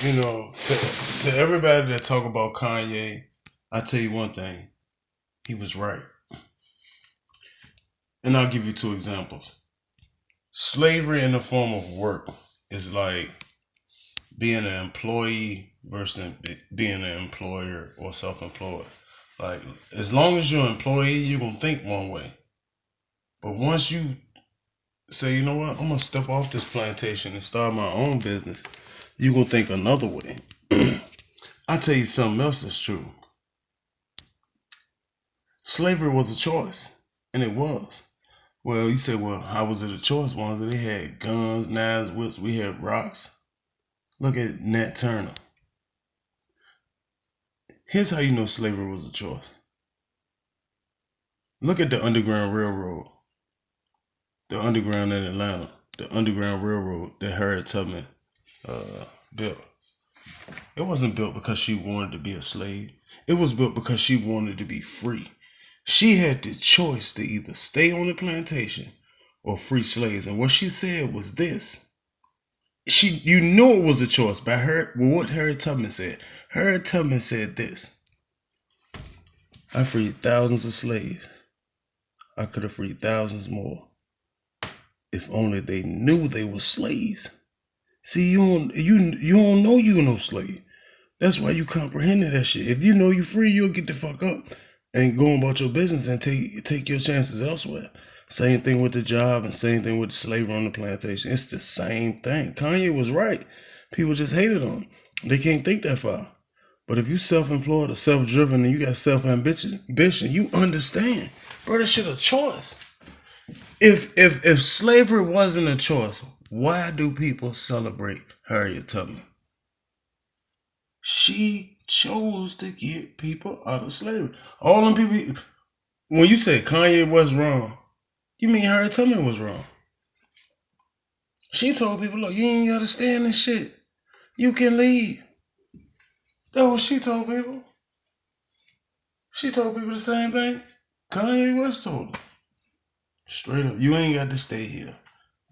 You know, to everybody that talk about Kanye, I tell you one thing, he was right. And I'll give you two examples. Slavery in the form of work is like being an employee versus being an employer or self-employed. Like, as long as you're an employee, you're going to think one way. But once you say, you know what, I'm going to step off this plantation and start my own business, you're going to think another way. I tell you something else that's true. Slavery was a choice, and it was. Well, you say, well, how was it a choice? Ones that they had guns, knives, whips, we had rocks. Look at Nat Turner. Here's how you know slavery was a choice. Look at the Underground Railroad, the Underground in Atlanta, the Underground Railroad that Harriet Tubman built. It wasn't built because she wanted to be a slave. It was built because she wanted to be free. She had the choice to either stay on the plantation or free slaves. And what she said was this. You knew it was a choice by her. Well, what Harriet Tubman said. Harriet Tubman said this. I freed thousands of slaves. I could have freed thousands more if only they knew they were slaves. See, you don't know you no slave. That's why you comprehended that shit. If you know you free, you'll get the fuck up and go about your business and take your chances elsewhere. Same thing with the job and same thing with the slavery on the plantation. It's the same thing. Kanye was right. People just hated on him. They can't think that far. But if you self-employed or self-driven and you got self-ambition, you understand. Bro, that shit a choice. If slavery wasn't a choice, why do people celebrate Harriet Tubman? She chose to get people out of slavery. All them people, when you say Kanye was wrong, you mean Harriet Tubman was wrong. She told people, look, you ain't gotta stay in this shit. You can leave. That's what she told people. She told people the same thing Kanye West told them. Straight up, you ain't got to stay here.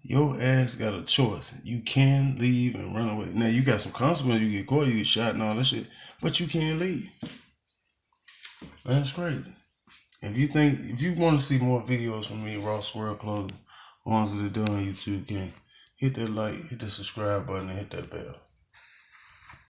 Your ass got a choice. You can leave and run away. Now you got some consequences. You get caught, you get shot and all that shit, but you can't leave. That's crazy. If you want to see more videos from me, Raw Squirrel Clothing, ones that are done on YouTube, can hit that like, hit the subscribe button, and hit that bell.